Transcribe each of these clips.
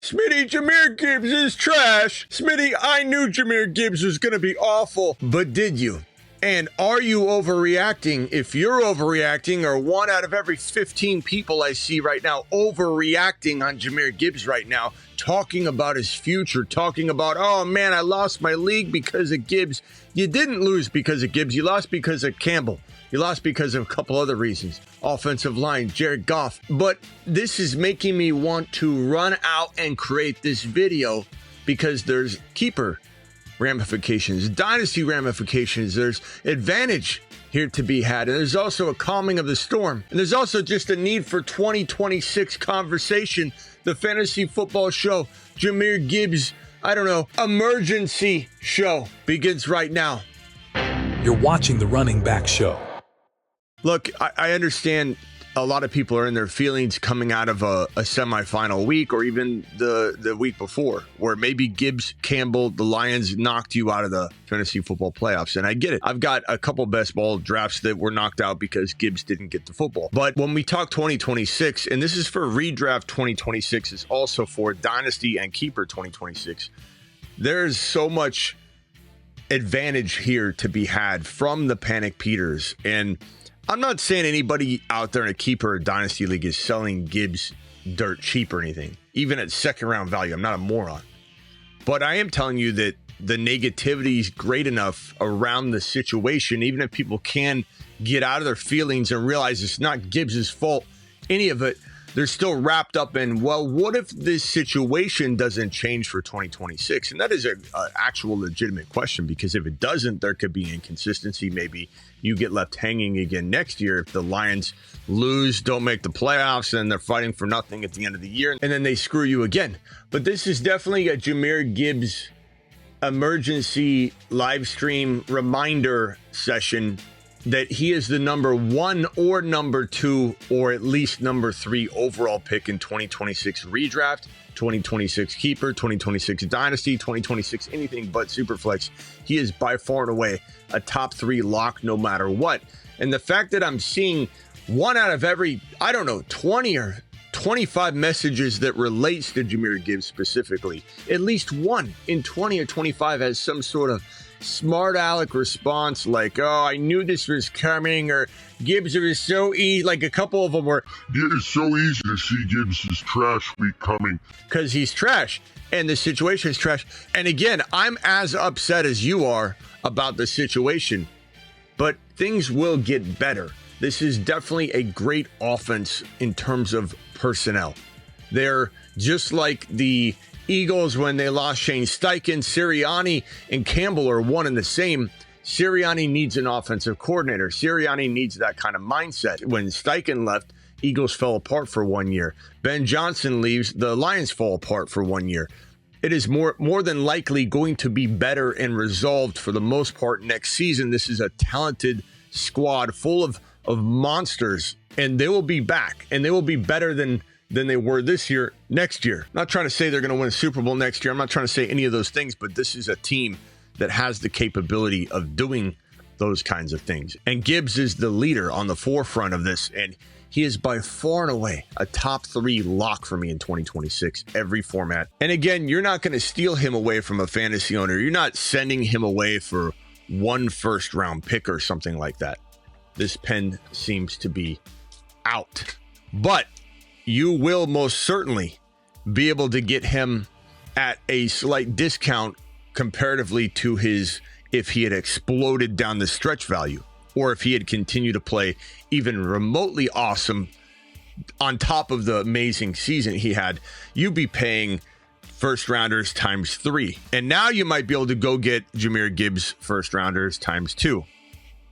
Smitty, Jahmyr Gibbs is trash. Smitty, I knew Jahmyr Gibbs was going to be awful, but did you? And are you overreacting? If you're overreacting, or 1 out of every 15 people I see right now overreacting on Jahmyr Gibbs right now, talking about his future, talking about, oh man, I lost my league because of Gibbs. You didn't lose because of Gibbs. You lost because of Campbell. You lost because of a couple other reasons. Offensive line, Jared Goff. But this is making me want to run out and create this video because there's keeper ramifications, dynasty ramifications. There's advantage here to be had. And there's also a calming of the storm. And there's also just a need for 2026 conversation. The fantasy football show, Jahmyr Gibbs, emergency show begins right now. You're watching the Running Back Show. Look, I understand a lot of people are in their feelings coming out of a semifinal week, or even the week before, where maybe Gibbs, Campbell, the Lions knocked you out of the fantasy football playoffs. And I get it. I've got a couple best ball drafts that were knocked out because Gibbs didn't get the football. But when we talk 2026, and this is for redraft 2026, it's also for dynasty and keeper 2026, there's so much advantage here to be had from the Panic Peters. And I'm not saying anybody out there in a keeper or dynasty league is selling Gibbs dirt cheap or anything, even at second round value. I'm not a moron. But I am telling you that the negativity is great enough around the situation, even if people can get out of their feelings and realize it's not Gibbs's fault, any of it, they're still wrapped up in, well, what if this situation doesn't change for 2026? And that is an actual legitimate question, because if it doesn't, there could be inconsistency. Maybe you get left hanging again next year if the Lions lose, don't make the playoffs, and they're fighting for nothing at the end of the year, and then they screw you again. But this is definitely a Jahmyr Gibbs emergency live stream reminder session that he is the number 1 or number 2 or at least number 3 overall pick in 2026 redraft, 2026 keeper, 2026 dynasty, 2026 anything but superflex. He is by far and away a top 3 lock no matter what. And the fact that I'm seeing 1 out of every, 20 or 25 messages that relates to Jahmyr Gibbs specifically, at least 1 in 20 or 25 has some sort of smart aleck response like, oh, I knew this was coming, or Gibbs, it was so easy. Like a couple of them were, it's so easy to see Gibbs' trash week coming. Because he's trash and the situation is trash. And again, I'm as upset as you are about the situation, but things will get better. This is definitely a great offense in terms of personnel. They're just like the Eagles when they lost Shane Steichen. Sirianni and Campbell are one and the same. Sirianni needs an offensive coordinator. Sirianni needs that kind of mindset. When Steichen left, Eagles fell apart for 1 year. Ben Johnson leaves, the Lions fall apart for 1 year. It is more than likely going to be better and resolved for the most part next season. This is a talented squad full of monsters, and they will be back, and they will be better than they were this year, next year. I'm not trying to say they're going to win a Super Bowl next year. I'm not trying to say any of those things, but this is a team that has the capability of doing those kinds of things. And Gibbs is the leader on the forefront of this, and he is by far and away a top 3 lock for me in 2026, every format. And again, you're not going to steal him away from a fantasy owner. You're not sending him away for 1 first-round pick or something like that. This pen seems to be out. But you will most certainly be able to get him at a slight discount comparatively to his, if he had exploded down the stretch value, or if he had continued to play even remotely awesome on top of the amazing season he had. You'd be paying first rounders times 3. And now you might be able to go get Jahmyr Gibbs first rounders times 2.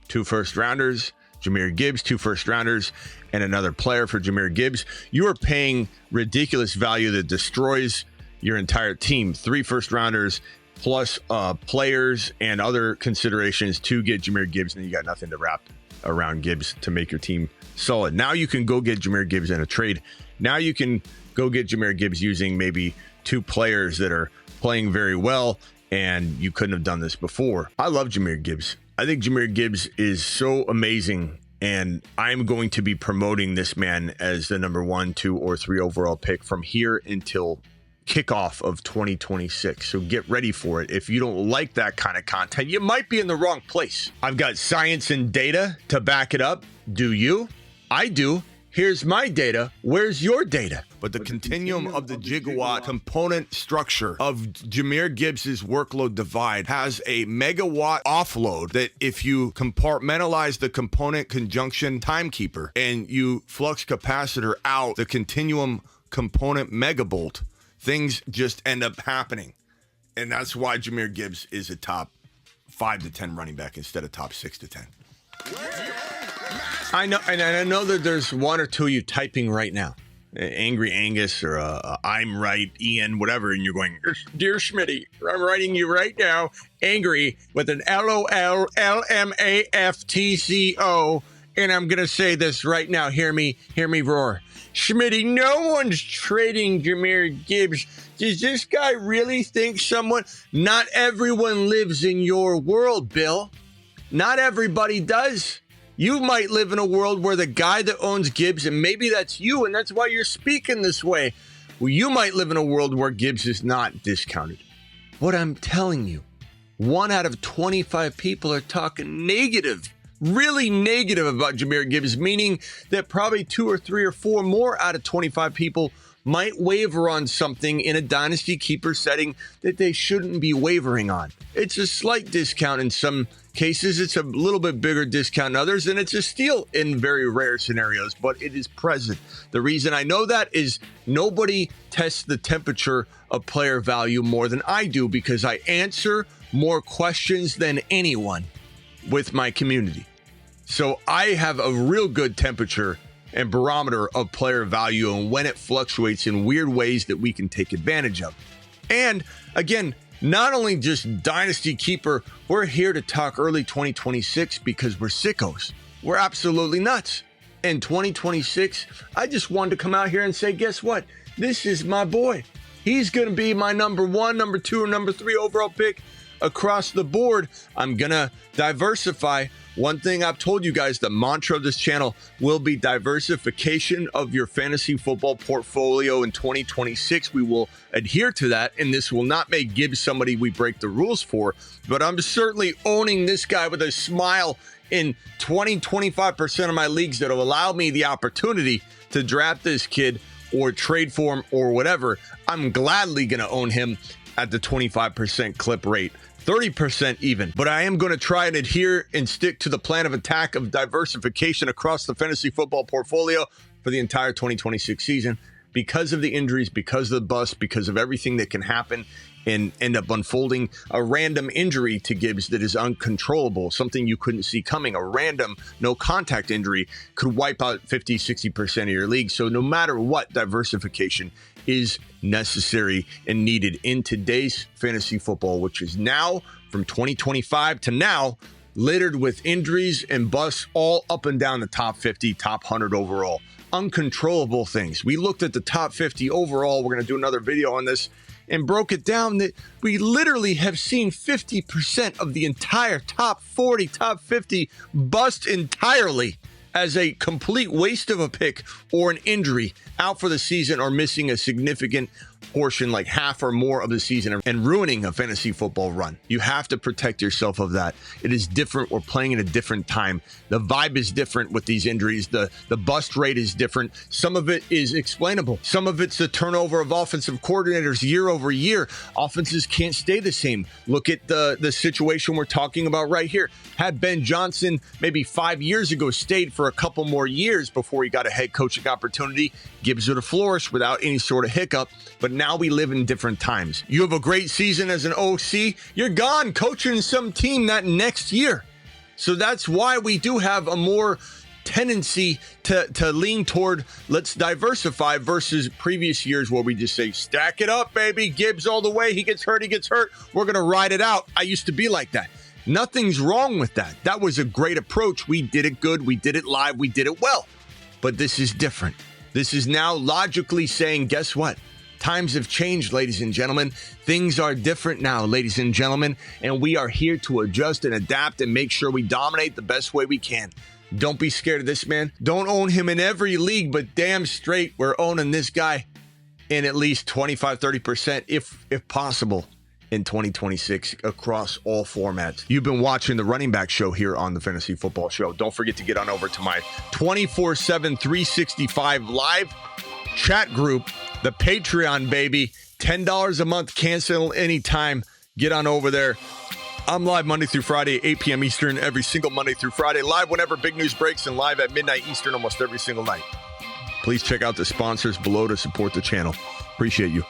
2 first rounders, Jahmyr Gibbs, 2 first rounders, and another player for Jahmyr Gibbs. You are paying ridiculous value that destroys your entire team. 3 first rounders plus players and other considerations to get Jahmyr Gibbs, and then you got nothing to wrap around Gibbs to make your team solid. Now you can go get Jahmyr Gibbs in a trade. Now you can go get Jahmyr Gibbs using maybe 2 players that are playing very well, and you couldn't have done this before. I love Jahmyr Gibbs. I think Jahmyr Gibbs is so amazing, and I'm going to be promoting this man as the number 1, 2, or 3 overall pick from here until kickoff of 2026. So get ready for it. If you don't like that kind of content, you might be in the wrong place. I've got science and data to back it up. Do you? I do. Here's my data. Where's your data? But the continuum of the gigawatt component structure of Jahmyr Gibbs's workload divide has a megawatt offload that if you compartmentalize the component conjunction timekeeper and you flux capacitor out the continuum component megabolt, things just end up happening. And that's why Jahmyr Gibbs is a top 5 to 10 running back instead of top 6 to 10. I know, and I know that there's one or two of you typing right now. Angry Angus or I'm right, Ian, whatever, and you're going, Dear Smitty, I'm writing you right now, angry with an LOL-LMAFTCO, and I'm going to say this right now. Hear me roar. Smitty, no one's trading Jahmyr Gibbs. Does this guy really think someone? Not everyone lives in your world, Bill. Not everybody does. You might live in a world where the guy that owns Gibbs, and maybe that's you, and that's why you're speaking this way. Well, you might live in a world where Gibbs is not discounted. What I'm telling you, 1 out of 25 people are talking negative, really negative about Jahmyr Gibbs, meaning that probably 2 or 3 or 4 more out of 25 people might waver on something in a dynasty keeper setting that they shouldn't be wavering on. It's a slight discount in some cases, it's a little bit bigger discount in others, and it's a steal in very rare scenarios, but it is present. The reason I know that is nobody tests the temperature of player value more than I do, because I answer more questions than anyone with my community. So I have a real good temperature and barometer of player value and when it fluctuates in weird ways that we can take advantage of. And again, not only just Dynasty Keeper, we're here to talk early 2026 because we're sickos. We're absolutely nuts. In 2026, I just wanted to come out here and say, guess what? This is my boy. He's going to be my number 1, number 2, or number 3 overall pick across the board. I'm going to diversify. One thing I've told you guys, the mantra of this channel will be diversification of your fantasy football portfolio in 2026. We will adhere to that, and this will not make Gibbs somebody we break the rules for, but I'm certainly owning this guy with a smile in 25% of my leagues that will allow me the opportunity to draft this kid or trade for him or whatever. I'm gladly going to own him at the 25% clip rate. 30% even, but I am going to try and adhere and stick to the plan of attack of diversification across the fantasy football portfolio for the entire 2026 season because of the injuries, because of the bust, because of everything that can happen and end up unfolding. A random injury to Gibbs that is uncontrollable, something you couldn't see coming. A random no contact injury could wipe out 50-60% of your league. So no matter what, diversification is necessary and needed in today's fantasy football, which is now from 2025 to now littered with injuries and busts all up and down the top 50, top 100 overall. Uncontrollable things. We looked at the top 50 overall. We're going to do another video on this and broke it down that we literally have seen 50% of the entire top 40, top 50 bust entirely as a complete waste of a pick or an injury, out for the season or missing a significant portion, like half or more of the season, and ruining a fantasy football run. You have to protect yourself of that. It is different. We're playing at a different time. The vibe is different with these injuries. The bust rate is different. Some of it is explainable. Some of it's the turnover of offensive coordinators year over year. Offenses can't stay the same. Look at the situation we're talking about right here. Had Ben Johnson maybe 5 years ago stayed for a couple more years before he got a head coaching opportunity, Gibbs would have flourished without any sort of hiccup. But now we live in different times. You have a great season as an OC, you're gone coaching some team that next year. So that's why we do have a more tendency to lean toward let's diversify versus previous years where we just say, stack it up, baby. Gibbs all the way. He gets hurt. We're going to ride it out. I used to be like that. Nothing's wrong with that. That was a great approach. We did it good. We did it live. We did it well. But this is different. This is now logically saying, guess what? Times have changed, ladies and gentlemen. Things are different now, ladies and gentlemen, and we are here to adjust and adapt and make sure we dominate the best way we can. Don't be scared of this man. Don't own him in every league, but damn straight, we're owning this guy. in at least 25, 30%, if possible, in 2026 across all formats. You've been watching the Running Back Show here on the Fantasy Football Show. Don't forget to get on over to my 24/7, 365 live chat group, the Patreon, baby. $10 a month, cancel anytime. Get on over there. I'm live Monday through Friday, 8 p.m. Eastern, every single Monday through Friday. Live whenever big news breaks and live at midnight Eastern almost every single night. Please check out the sponsors below to support the channel. Appreciate you.